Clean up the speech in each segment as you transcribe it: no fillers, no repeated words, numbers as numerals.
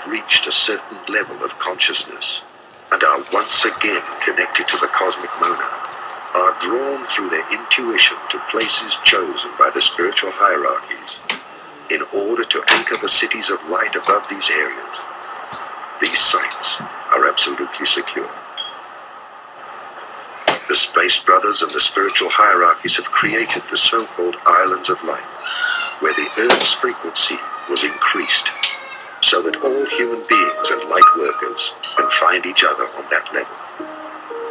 have reached a certain level of consciousness and are once again connected to the cosmic monad, are drawn through their intuition to places chosen by the spiritual hierarchies in order to anchor the cities of light above these areas. These sites are absolutely secure. The Space Brothers and the spiritual hierarchies have created the so-called Islands of Light, where the Earth's frequency was increased, so that all human beings and light workers can find each other on that level.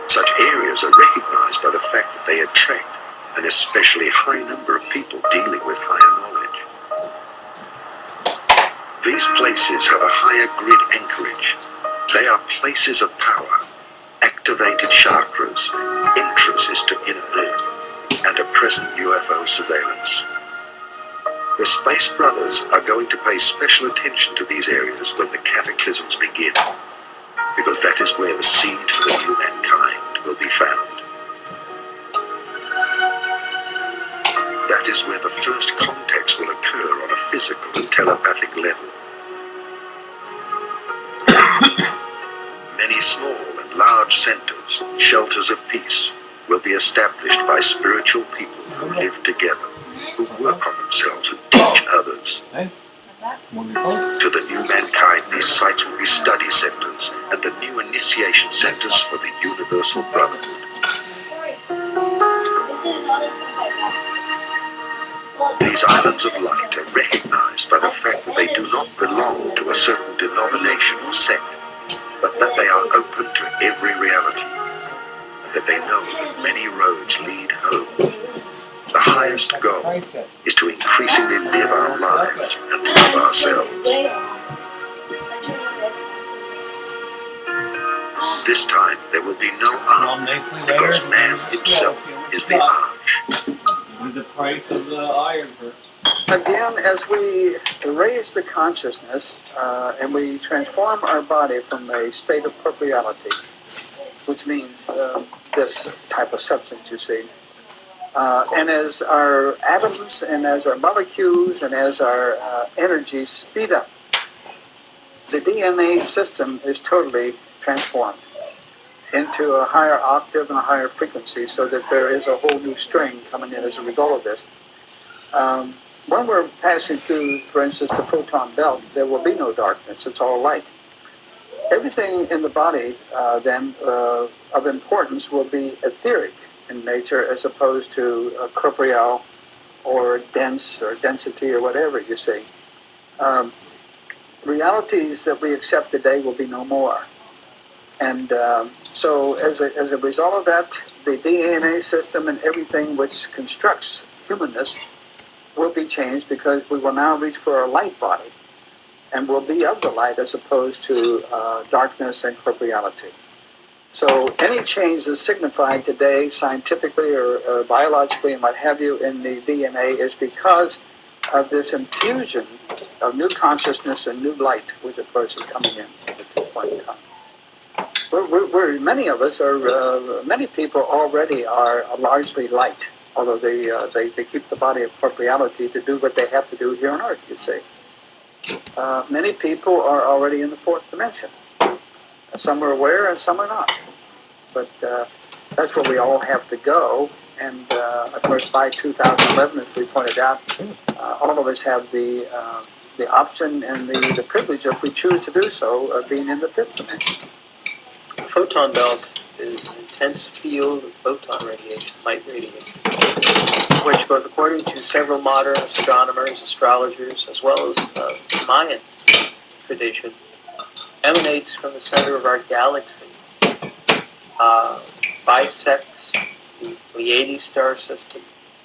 Such areas are recognized by the fact that they attract an especially high number of people dealing with higher knowledge. These places have a higher grid anchorage. They are places of power, activated chakras, entrances to inner Earth, and a present UFO surveillance. The Space Brothers are going to pay special attention to these areas when the cataclysms begin, because that is where the seed for the new mankind will be found. That is where the first contacts will occur on a physical and telepathic level. Many small and large centers, shelters of peace, will be established by spiritual people who live together, who work on themselves and teach others. To the new mankind, these sites will be study centers and the new initiation centers for the universal brotherhood. These islands of light are recognized by the fact that they do not belong to a certain denomination or sect, but that they are open to every reality, and that they know that many roads lead home. The highest goal is to increasingly live our lives and love ourselves. This time there will be no arch, because man himself is the arch. The price of the iron first. Again, as we raise the consciousness and we transform our body from a state of corporeality, which means this type of substance you see, and as our atoms and as our molecules and as our energies speed up, the DNA system is totally transformed into a higher octave and a higher frequency, so that there is a whole new string coming in as a result of this. When we're passing through, for instance, the photon belt, there will be no darkness. It's all light. Everything in the body, then, of importance will be etheric in nature, as opposed to corporeal or dense or density or whatever you see. Realities that we accept today will be no more. And so as a result of that, the DNA system and everything which constructs humanness will be changed, because we will now reach for a light body and will be of the light as opposed to darkness and corporeality. So any change that's signified today scientifically or biologically and what have you in the DNA is because of this infusion of new consciousness and new light, which of course is coming in at this point in time. Many of us are, many people already are largely light, although they keep the body of corporeality to do what they have to do here on Earth, you see. Many people are already in the fourth dimension. Some are aware and some are not. But that's where we all have to go. And of course, by 2011, as we pointed out, all of us have the option and the privilege, if we choose to do so, of being in the fifth dimension. The photon belt is an intense field of photon radiation, light radiation, which, both according to several modern astronomers, astrologers, as well as the Mayan tradition, emanates from the center of our galaxy, bisects the Pleiades star system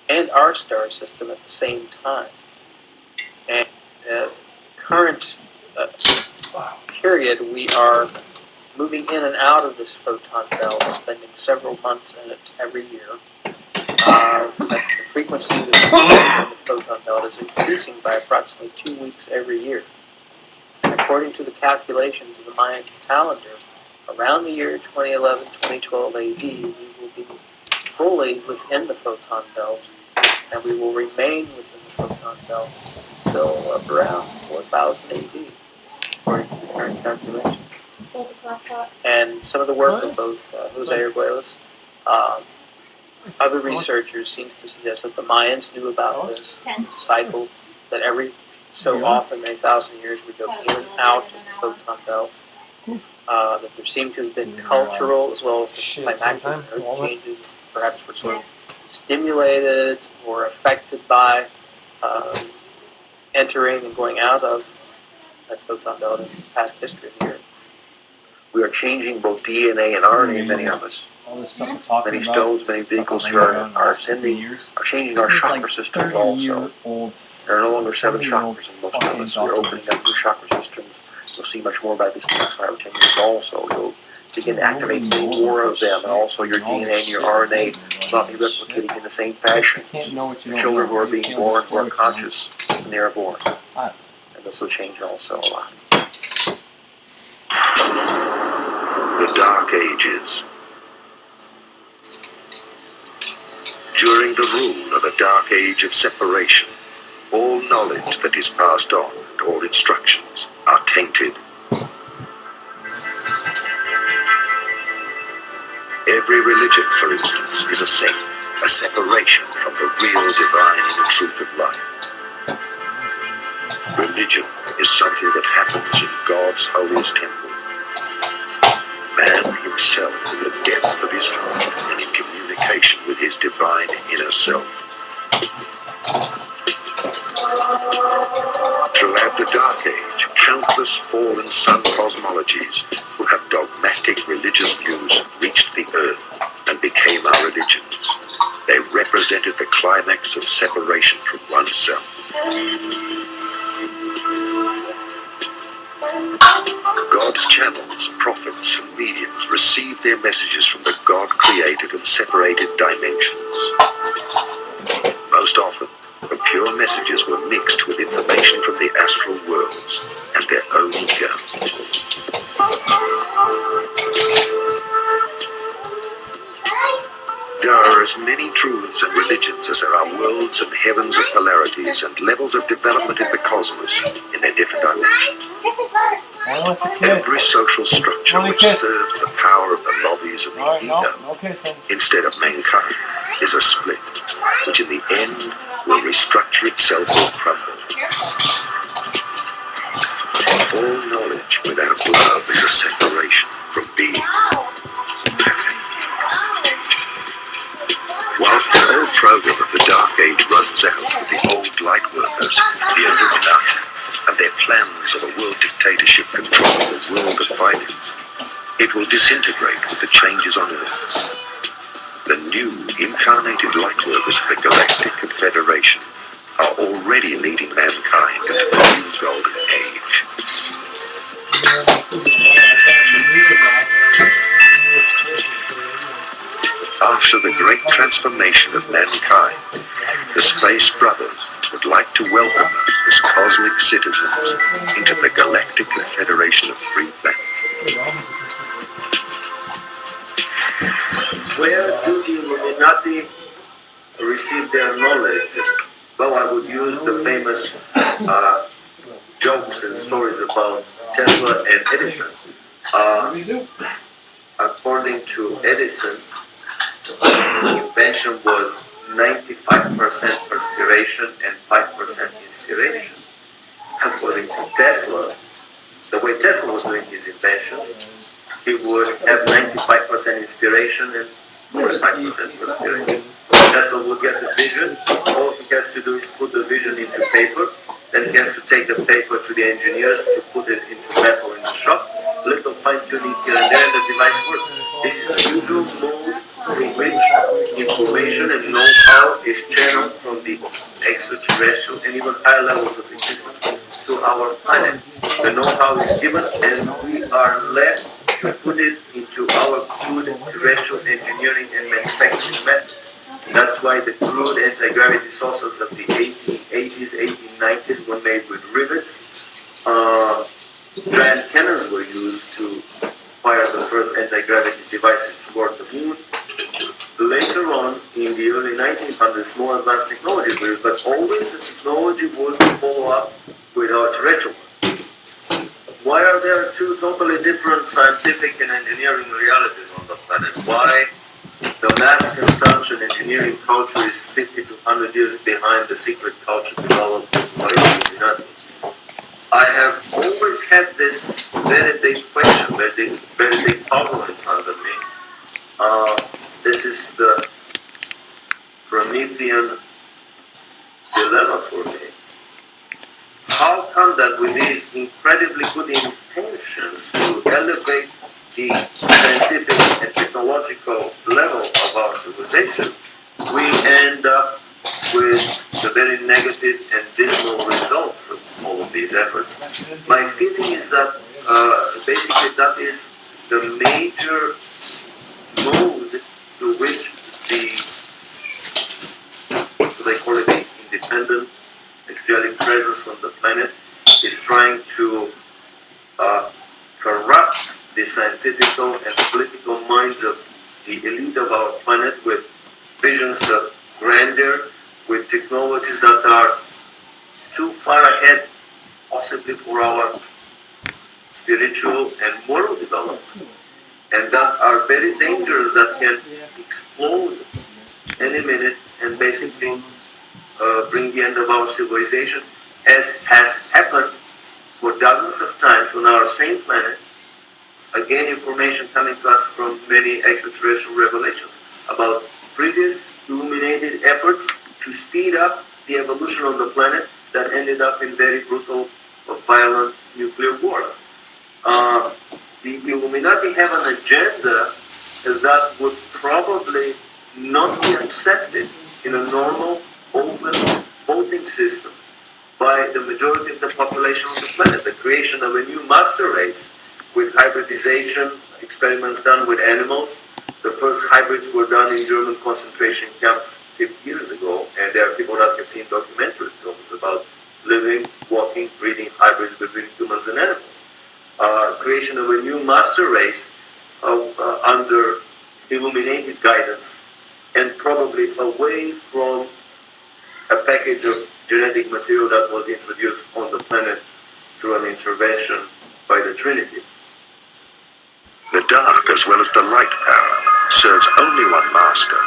and our star system at the same time. And current period, we are moving in and out of this photon belt, spending several months in it every year. The frequency that is in the photon belt is increasing by approximately 2 weeks every year. And according to the calculations of the Mayan calendar, around the year 2011, 2012 AD, we will be fully within the photon belt, and we will remain within the photon belt until around 4000 AD, according to the preliminary calculations. And some of the work of both Jose Arguelles, other researchers seems to suggest that the Mayans knew about this cycle, that every so often, many thousand years, we go in and out of the photon belt. That there seem to have been cultural as well as the climactic earth changes, perhaps were sort of stimulated or affected by entering and going out of that photon belt in past history of the Earth. We are changing both DNA and RNA, many of us. All this stuff we're talking Many about, stones, many stuff vehicles I've here learned in the are last couple ascending, years. are changing our This is chakra like systems also. 30-year-old There are no longer 7 30-year-old chakras in most of fucking us. We're opening up new chakra systems. You'll see much more about this in the next 5 or 10 years also. You'll begin to activate more of them, and also your DNA and your RNA will not be replicating in the same fashion. The children who are being born who are conscious when they are born. And this will change also a lot. The Dark Ages. During the rule of a dark age of separation, all knowledge that is passed on and all instructions are tainted. Every religion, for instance, is a saint, a separation from the real divine inner truth of life. Religion is something that happens in God's holiest temple. Man himself in the depth of his heart and in communication with his divine inner self. Throughout the Dark Age, countless fallen sun cosmologies who have dogmatic religious views reached the earth and became our religions. They represented the climax of separation from oneself. God's channels, prophets, and mediums received their messages from the God-created and separated dimensions. Most often, the pure messages were mixed with information from the astral worlds and their own ego. There are as many truths and religions as there are worlds and heavens of polarities and levels of development in the cosmos in their different dimensions. Every social structure which serves the power of the lobbies and the ego instead of mankind is a split, which in the end will restructure itself or crumble. All knowledge without love is a separation from being. Whilst the old program of the Dark Age runs out with the old light workers, the Illuminati, and their plans of a world dictatorship controlling the world of finance, it will disintegrate with the changes on Earth. The new incarnated light workers of the Galactic Confederation are already leading mankind into the new golden age. After the great transformation of mankind, the Space Brothers would like to welcome us as cosmic citizens into the Galactic Confederation of Free Planets. Where do the Illuminati receive their knowledge? Well, I would use the famous jokes and stories about Tesla and Edison. According to Edison, the invention was 95% perspiration and 5% inspiration. According to Tesla, the way Tesla was doing his inventions, he would have 95% inspiration and 45% perspiration. Tesla would get the vision. All he has to do is put the vision into paper. Then he has to take the paper to the engineers to put it into metal in the shop. Little fine-tuning here and there, and the device works. This is the usual mode in which information and know-how is channeled from the extraterrestrial and even higher levels of existence to our planet. The know-how is given, and we are left to put it into our crude terrestrial engineering and manufacturing methods. That's why the crude anti-gravity saucers of the 1880s, 1890s were made with rivets. Giant cannons were used to fire the first anti-gravity devices toward the moon. Later on, in the early 1900s, more advanced technology was used, but always the technology would follow up with our terrestrial one. why are there two totally different scientific and engineering realities on the planet? Why the mass consumption engineering culture is 50 to 100 years behind the secret culture developed by the Illuminati? I have always had this very big question, very big puzzle in front of me. This is the Promethean dilemma for me. How come that with these incredibly good intentions to elevate the scientific and technological level of our civilization, we end up with the very negative and dismal results of all of these efforts? My feeling is that basically that is the major mode through which the, what do they call it, the independent angelic presence on the planet is trying to corrupt the scientific and political minds of the elite of our planet with visions of grandeur, with technologies that are too far ahead, possibly for our spiritual and moral development, and that are very dangerous, that can explode any minute and basically bring the end of our civilization, as has happened for dozens of times on our same planet. Again, information coming to us from many extraterrestrial revelations about previous illuminated efforts to speed up the evolution of the planet that ended up in very brutal, violent nuclear wars. The Illuminati have an agenda that would probably not be accepted in a normal, open voting system by the majority of the population of the planet. The creation of a new master race with hybridization, experiments done with animals. The first hybrids were done in German concentration camps 50 years ago, and there are people that have seen documentary films about living, walking, breeding hybrids between humans and animals. Creation of a new master race under illuminated guidance, and probably away from a package of genetic material that was introduced on the planet through an intervention by the Trinity. The dark as well as the light power serves only one master,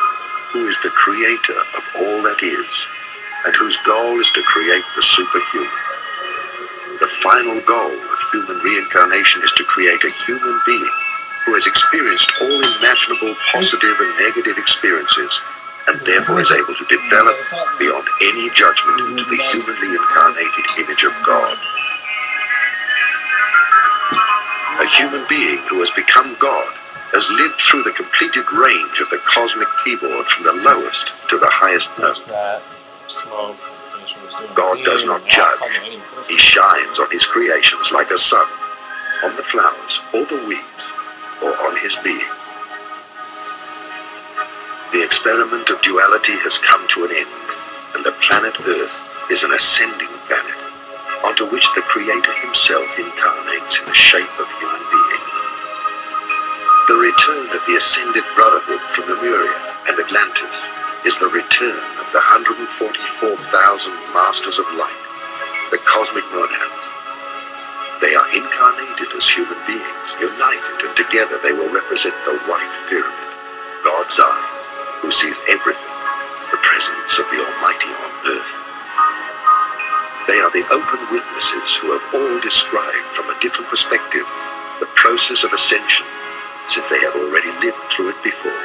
who is the creator of all that is, and whose goal is to create the superhuman. The final goal of human reincarnation is to create a human being who has experienced all imaginable positive and negative experiences, and therefore is able to develop beyond any judgment into the humanly incarnated image of God. A human being who has become God has lived through the completed range of the cosmic keyboard from the lowest to the highest note. God does not judge. He shines on his creations like a sun, on the flowers or the weeds, or on his being. The experiment of duality has come to an end, and the planet Earth is an ascending planet, onto which the Creator himself incarnates in the shape of human beings. The return of the ascended brotherhood from Lemuria and Atlantis is the return of the 144,000 masters of light, the cosmic monads. They are incarnated as human beings, united, and together they will represent the white pyramid, God's eye, who sees everything, the presence of the Almighty on earth. They are the open witnesses who have all described from a different perspective the process of ascension, since they have already lived through it before.